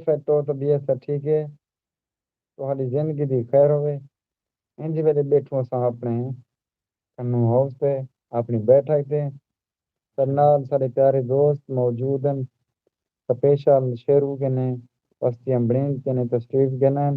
fat ہو طبیعت ٹھیک ہے تہاڈی زندگی دی خیر ہوئے انج ویلے بیٹھو اساں اپنے کنوں ہاؤس تے اپنی بیٹھک تے نال سارے پیارے دوست موجود ہیں سپیشل شیرو کے نے وستی امبرین کے نے تشریف گنن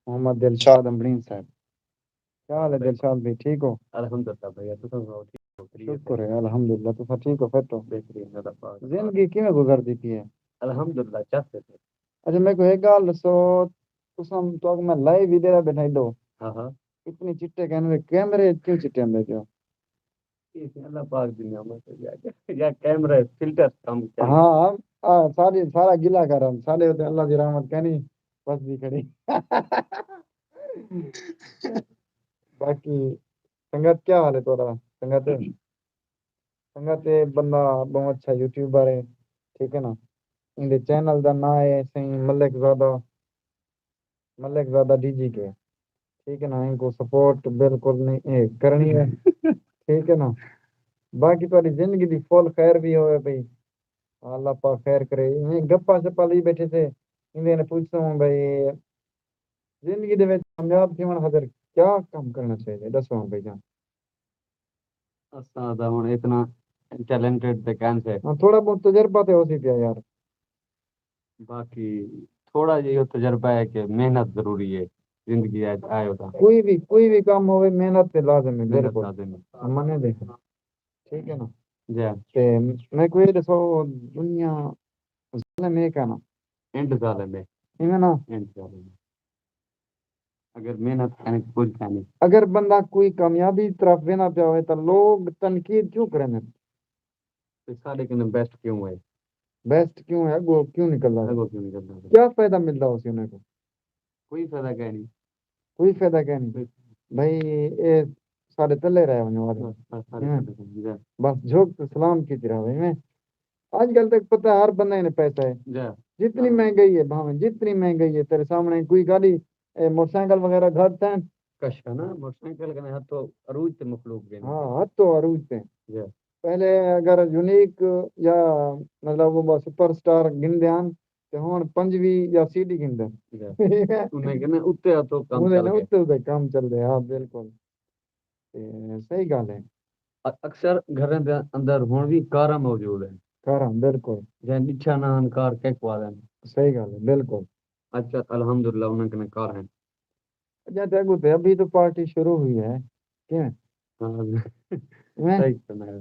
محمد دلشاد امبرین صاحب کیا حال ہے دلشاد بھائی ٹھیک ہو الحمدللہ بھیا تو سناؤ ٹھیک ہو شکر ہے الحمدللہ تو ٹھیک ہو پھر تو بہترین اللہ پاک زندگی کیویں گزرتی پئی ہے الحمدللہ چاہتے تھے اچھا میں کو ایک گل دسو تساں تو میں لائیو ویڈیو بٹھائی دو ہاں ہاں اتنے چٹے کیمرے کیوں چٹے آندے پے ہو اللہ پاک دی نعمت ہے یا کیمرہ فلٹر کم ہاں سارا گلا کرم سارے اللہ دی رحمت کہنی بس بھی کھڑی باقی سنگت کیا حال ہے تھوڑا سنگت سنگت بندہ بہت اچھا یوٹیوبر ہے ٹھیک ہے نا ان چینل کا نام ہے سی ملک زیادہ ڈی جی کے ٹھیک ہے نا ان کو سپورٹ بالکل نہیں کرنی ہے ٹھیک ہے نا باقی تھوڑی زندگی دی فل خیر بھی ہوئے بھائی اللہ پاک خیر کرے گپا شپا لی بیٹھے تھے انہیں نے پوچھتا ہوں بھائی زندگی دے وچ کامیاب تھون خاطر کیا کام کرنا چاہیے دسو بھائی جان اساں دا ہن اتنا ٹیلنٹڈ تے کہندے تھوڑا بہت تجربہ تو ہو سی پیا یار باقی تھوڑا جہا تجربہ ہے کہ محنت ضروری ہے زندگی آئے ہوتا کوئی بھی کام ہوئے محنت تے لازم ہے محنت بالکل لازم ہے منے دیکھ ٹھیک ہے نا جی تے میں کوئی دسو دنیا ظالم ایک ہے نا اینڈ ظالم ہے ایویں نا اینڈ ظالم ہے اگر محنت کریں تو کچھ نہیں اگر بندہ کوئی کامیابی کی طرف وینا پیا ہوئے تو لوگ تنقید کیوں کریں سارے کنے بیسٹ کیوں ہے بیسٹ کیوں ہے وہ کیوں نکل رہا وہ ہے کیوں نہیں کرنا کیا فائدہ ملتا اسی انہیں کو کوئی فائدہ کیا نہیں کوئی فائدہ کیا نہیں بھائی اے سارے تلے رہے ہونے والے بس جھوک تو سلام کی طرح بھائی میں آج کل تک پتہ ہے ہر بندے نے پیسہ ہے جتنی مہنگائی ہے بھاویں جتنی مہنگائی ہے تیرے سامنے کوئی گاڑی موٹر سائیکل وغیرہ گھٹ ہیں کشا نا موٹر سائیکل کنے ہتھوں عروج تے مخلوق گئے ہاں ہتھوں عروج تے پہلے اگر یونیک یا مطلب وہ سپر اسٹار گن دیاں تے ہن پنجویں یا سیڑھی گھندے انہیں کہنے اتے ہتھوں کام چل گئے کام چل رہے ہاں بالکل صحیح گل ہے اکثر گھراں دے اندر ہن بھی کاراں موجود ہیں کاراں بالکل جے نچھا نان کار کے پوا دین صحیح گل ہے بالکل اچھا الحمدللہ انہاں کنے کار ہیں ابھی تو پارٹی شروع ہوئی ہے کیا صحیح فرمایا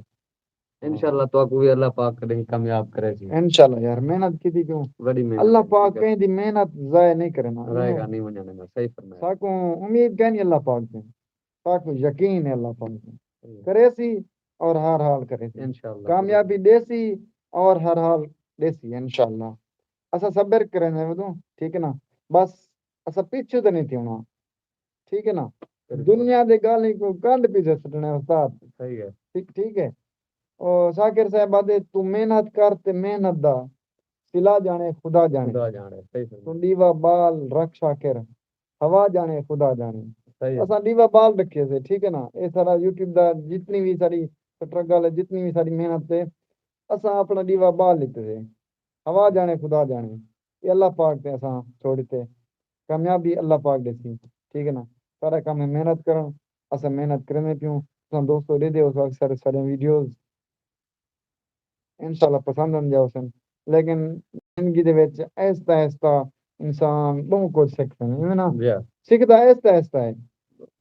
انشاءاللہ تو کو بھی اللہ پاک کرے کامیاب کرے جی انشاءاللہ یار محنت کی تھی کیوں بڑی محنت اللہ پاک کہیں دی محنت ضائع نہیں کرنا رائے گا نہیں منجانے میں صحیح فرمایا ساکوں امید کہیں نہیں اللہ پاک سے ساکوں یقین ہے اللہ پاک سے کرے سی اور ہر حال کرے سی انشاءاللہ کامیابی دے سی اور ہر حال دے سی انشاءاللہ اسا صبر کریں تو ٹھیک ہے نا بس اسا پیچھے تو نہیں تھی ہونا ٹھیک ہے نا دنیا دے گال کو کنڈ پیچھے سٹنا استاد صحیح ہے ٹھیک ہے او ذاکر صاحب آدے تو محنت کر تے محنت دا صلا جانے خدا جانے صحیح تو فرمایا دیوا بال رکھ شاکر ہوا جانے خدا جانے صحیح اسا دیوا بال رکھے سے ٹھیک ہے نا اے سارا یوٹیوب دا جتنی بھی ساری سٹرگل ہے جتنی بھی ساری محنت ہے اساں اپنا دیوا بال لیتے تھے ہوا جانے خدا جانے یہ اللہ پاک تے اساں چھوڑتے کامیابی اللہ پاک دے سی ٹھیک ہے نا سارا کام ہے محنت کرن اسا محنت کرنے پیوں دوستو دے دیو اکثر سارے ویڈیوز انشاءاللہ پسند آن جاؤ سن لیکن زندگی دے وچ آہستہ آہستہ انسان بہت کچھ سیکھتا ہے نا سیکھدا آہستہ آہستہ ہے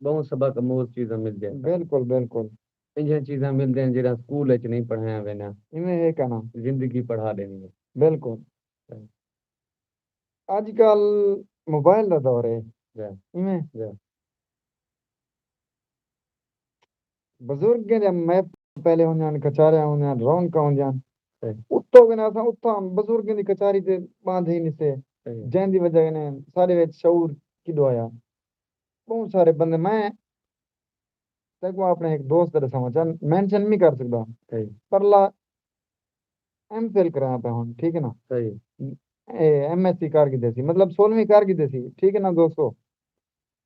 بہت سبق مور چیزاں مل جائے بالکل بالکل انجیاں چیزاں ملدیاں جڑا سکول وچ نہیں پڑھایا وینا ایویں ہے کنا زندگی پڑھا دینی ہے بالکل اج کل موبائل دا دور ہے ایویں بزرگ جب میں پہلے ہوں کچاریا ہوں رونقاں ہوندیاں اتوں بنا اتاں بزرگوں کی کچاری تے باندھ ہی نہیں سے جن دی وجہ نے سارے وچ شعور کدو آیا بہت سارے بندے میں کو اپنے ایک دوست سمجھا مینشن نہیں کر سکتا پرلا ایم فل کرایا پیا ہوں ٹھیک ہے نا ایم ایس سی کر کے سی مطلب 16ویں کر کے سی ٹھیک ہے نا دوستو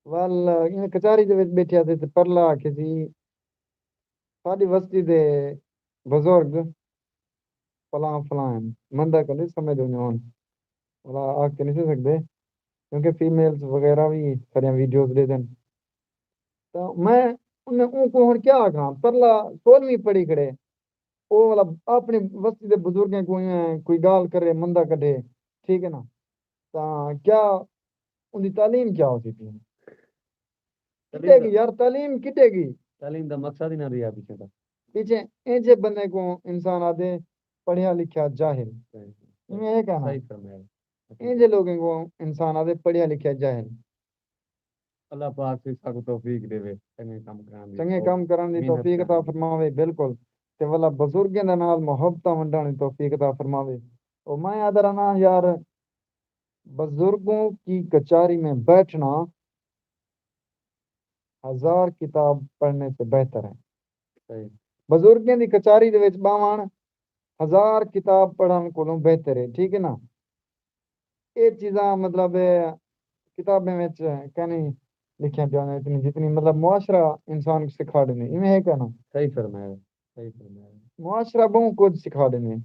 ول کچہری دے وچ بیٹھیا تے پرلا آکھے سی ساری بستی دے بزرگ فلاں فلاں بندہ کہ نہیں سمجھ ہوں آ کے نہیں سکتے کیونکہ فیمیلز وغیرہ بھی سارے ویڈیوز دے دیں تو میں انہیں اون کو ہن کیا آکھاں پرلا 16ویں پڑھی کھڑے وہ والا اپنی وستی دے بزرگیں کوئی گال کرے مندہ کڈے ٹھیک ہے نا تا کیا ان دی تعلیم کیا ہو سکتی ہے کٹے گی یار تعلیم کٹے گی تعلیم دا مقصد ہی نہ رہا پیچھے ایجے بندے کو انسان آدھے پڑھیا لکھیا جاہل میں یہ کہنا صحیح فرمایا ایجے لوگوں کو انسان آدھے پڑھیا لکھیا جاہل اللہ پاک سے سب توفیق دے چنگے کام کران دی چنگے کام کرن دی توفیق عطا فرماوے بالکل تے والا بزرگاں دے نال محبتاں ونڈان دی توفیق عطا فرماوے اور میں ادھر نا یار بزرگوں کی کچہری میں بیٹھنا 1000 کتاب پڑھنے سے بہتر ہے بزرگوں کی کچہری دے وچ باوان 1000 کتاب پڑھن کولوں بہتر ہے ٹھیک ہے نا یہ چیزاں مطلب کتابیں وچ کہنی لکھیاں پیاں اتنی جتنی مطلب معاشرہ انسان کو سکھا دینے ایویں ہے کہنا صحیح فرمایا صحیح فرمایا معاشرہ بہت کچھ سکھا دینے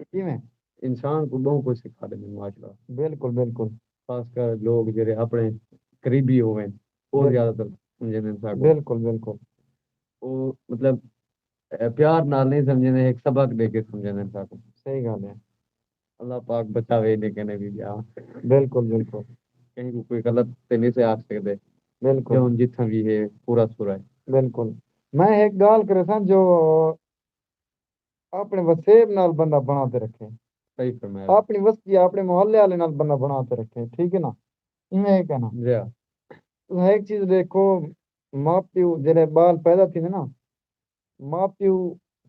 کیویں انسان کو بہت کچھ سکھا دینے معاشرہ بالکل بالکل خاص کر لوگ جڑے اپنے قریبی ہوئے وہ زیادہ تر سمجھے بالکل بالکل وہ مطلب پیار نال نہیں سمجھنے ایک سبق دے کے سمجھنے صحیح گل ہے اللہ پاک بچاوے لیکن بھی جا بالکل بالکل کہیں کو کوئی غلط تے نہیں سے آ سکتے بالکل جو جتھا بھی ہے پورا سورا ہے بالکل میں ایک گال کرے سا جو اپنے وسیب نال بندہ بنا کے رکھے صحیح فرمایا اپنی وسطی اپنے محلے والے نال بندہ بنا کے رکھے ٹھیک ہے نا ایویں ہے کہنا ایک چیز دیکھو ماں پیو جڑے بال پیدا تھی نا ماں پیو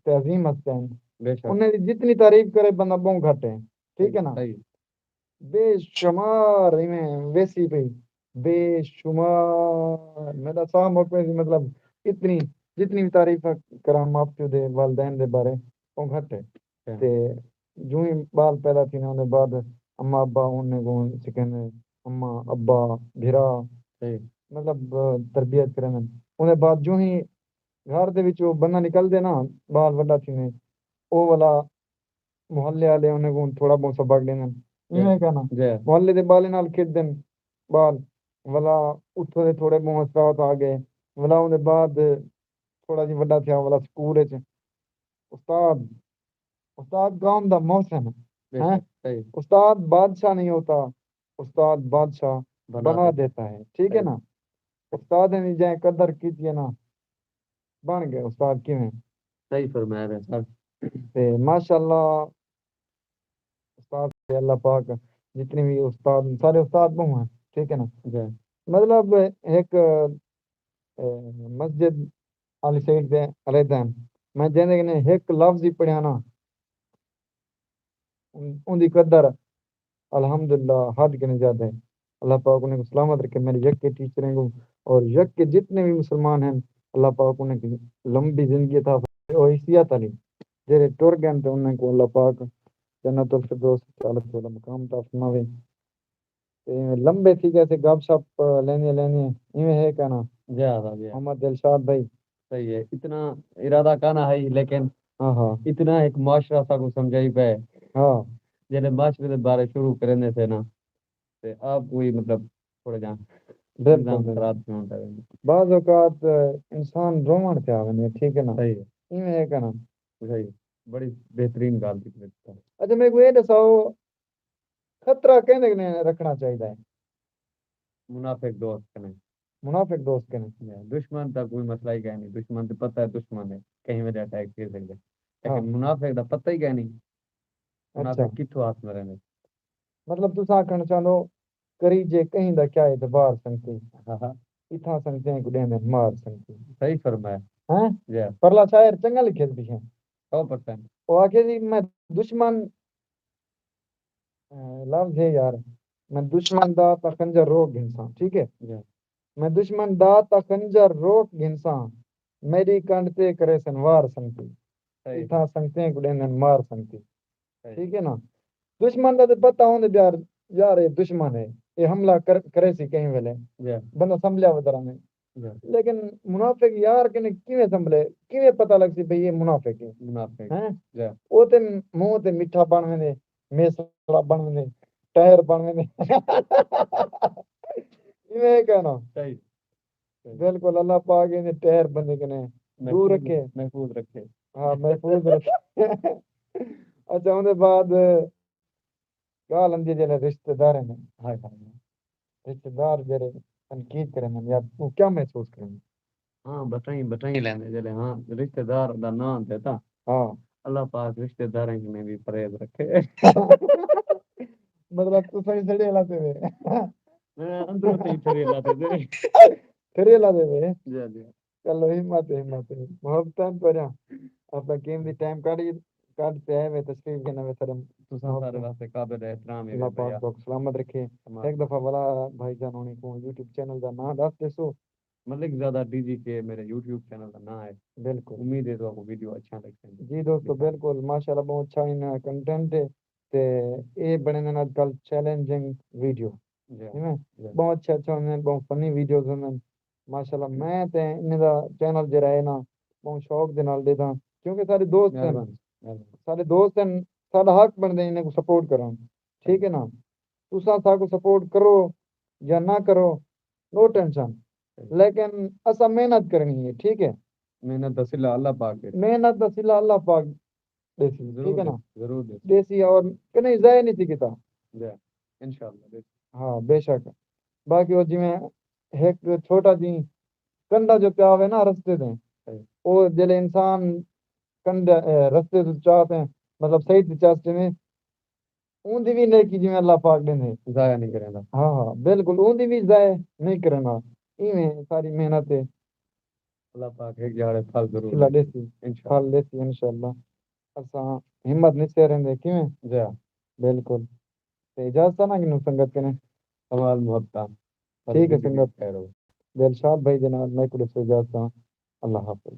تے عظیم ہستے ہیں انہیں جتنی تعریف کرے بندہ بہت گھٹ ہے ٹھیک ہے نا بے شمار ویسی پہ بے شمار میرا سام مطلب اتنی جتنی بھی تعریف کرا ماں پیو دے والدین دے بارے وہ گھٹ ہے تے جو ہی بال پیدا تھی نا انہیں بعد اما ابا انہیں کو سکھنے اما ابا بھرا مطلب تربیت کرنے انہیں بعد جو ہی گھر دے وچ بندہ نکل دے نا بال وڈا تھی نے او والا محلے والے انہیں کو تھوڑا بہت سبق دینا ایویں کہنا محلے دے بالے نال کھیڈ دین بال والا اتھوں دے تھوڑے بہت اثرات آ گئے والا اون دے بعد تھوڑا جی وڈا تھیا والا سکول وچ استاد گاؤں دا محسن ہے استاد بادشاہ نہیں ہوتا استاد بادشاہ بنا دیتا ہے ٹھیک ہے نا استاد نے جائے قدر کیتی ہے نا بن گئے استاد کیویں صحیح فرمایا ہے صاحب تے ماشاءاللہ استاد سے اللہ پاک جتنے بھی استاد سارے استاد بہو ہیں ٹھیک ہے نا مطلب ایک مسجد علی سیڈ دے علیحدہ میں جینے نے ایک لفظ ہی پڑھیا نا ان دی قدر الحمدللہ حد کے نہیں زیادہ ہے اللہ پاک انہیں کو سلامت رکھے میرے یک کے ٹیچریں کو اور یک کے جتنے بھی مسلمان ہیں اللہ پاک انہیں کی لمبی زندگی تھا اور حیثیت علی جیرے ٹر گئے تو انہیں کو اللہ پاک جنت الفردوس چالت والا مقام تا فرماوے لمبے تھی جیسے گپ شپ لینے ایویں ہے کہنا محمد دلشاد بھائی صحیح ہے اتنا ارادہ کرنا ہے لیکن ہاں ہاں اتنا ایک معاشرہ سا کو سمجھائی پہ ہاں جیسے معاشرے کے بارے شروع کرنے تھے نا تے آپ کوئی مطلب تھوڑا جان بالکل بعض اوقات انسان رومن پہ آوے ٹھیک ہے نا ایویں ہے کہنا صحیح بڑی بہترین گل کی اچھا میرے کو یہ دساؤ خطرہ کہنے نے رکھنا چاہیے منافق دوست کنے منافق دوست کنے دشمن کا کوئی مسئلہ ہی کہ نہیں دشمن تو پتہ ہے دشمن ہے کہیں وجہ اٹیک کر سکتے لیکن منافق دا پتہ ہی کہ نہیں منافق کتھوں ہاتھ میں رہنے مطلب تسا آکھنا چاہو کری جے کہیں دا کیا اعتبار سنگتی اتھا سنگتے ہیں کڈیں مار سنگتی صحیح فرمایا ہیں پرلا شاعر چنگا لکھے پیچھے 100% وہ آکھے جی میں دشمن لفظ ہے یار میں دشمن دا تا کنجر روک انسان ٹھیک ہے میں دشمن دا تا کنجر روک انسان میری کنڈ تے کرے سنوار سنگتی اتھا سنگتے ہیں کڈیں مار سنگتی ٹھیک ہے نا دشمن دا تے پتہ ہوندے یار یار یہ دشمن ہے یہ حملہ کرے سی کہیں ویلے بندہ سنبھلیا ودرا میں لیکن منافق یار کنے کیویں سنبھلے کیویں پتہ لگ سی بھئی یہ منافق ہے او تے منہ تے میٹھا بن ویندے میسلا بن ویندے ٹائر بننے میں یہ کہنا صحیح بالکل اللہ پاک نے ٹائر بننے کے نے دور رکھے محفوظ رکھے ہاں محفوظ رکھے اچھا ان بعد گال اندی جڑے رشتہ دار ہیں ہائے ہائے رشتہ دار جڑے تنقید کریں یا وہ کیا محسوس کریں ہاں بتائیں لیندے جڑے ہاں رشتہ دار دا نام دیتا ہاں اللہ پاک رشتہ داریں میں بھی پرہیز رکھے مطلب تو صحیح سڑے لاتے ہوئے اندروں تے چھری لاتے تے سڑے لاتے ہوئے جی جی چلو ہمت محبت پر آپ قیمتی ٹائم کاٹتے ہیں تشریف کے نوے سرم تساں سارے واسطے قابل احترام ہے اللہ بھیا پاک کو سلامت رکھے ایک دفعہ والا بھائی جان ہونے کو یوٹیوب چینل کا نام دس دیسو ملک زیادہ ڈی جی کے میرے یوٹیوب چینل کا نام ہے بالکل امید ہے تو آپ کو ویڈیو اچھا لگتا ہے جی دوستو بالکل ماشاءاللہ بہت اچھا ان کنٹینٹ ہے تے اے بنے نے اج کل چیلنجنگ ویڈیو بہت اچھا ہونے بہت فنی ویڈیوز ہونے ماشاءاللہ میں تے ان دا چینل جڑا ہے نا بہت شوق دے نال دیکھدا کیونکہ سارے دوست ہیں سارے دوست ہیں سارا حق بنتے انہیں کو سپورٹ کران ٹھیک ہے نا تساں سا کو سپورٹ کرو یا نہ کرو نو ٹینشن لیکن اسا محنت کرنی ہے ٹھیک ہے محنت دا صلہ اللہ پاک ہے محنت دا صلہ اللہ پاک دیسی ٹھیک ہے نا ضرور دیسی اور کہ نہیں ضائع نہیں تھی کتا انشاءاللہ ہاں بے شک باقی وہ جی میں ایک چھوٹا جی کنڈا جو پیا ہوئے نا رستے دیں وہ جلے انسان کنڈا رستے تو چاہتے ہیں مطلب صحیح چاہتے ہیں اون دی بھی نیکی جی میں اللہ پاک دیں ضائع نہیں کرے گا ہاں ہاں بالکل اون دی بھی ضائع نہیں کرنا ایویں ساری محنت ہے اللہ پاک ایک جاڑے پھل ضرور صلہ دیسی انشاءاللہ پھل دیسی انشاءاللہ اساں ہمت نہیں سے رہندے کیویں جی بالکل تے اجازت نہ کہ سنگت کنے کمال محبت ٹھیک ہے سنگت دلشاد بھائی جناب میں کو اجازت اللہ حافظ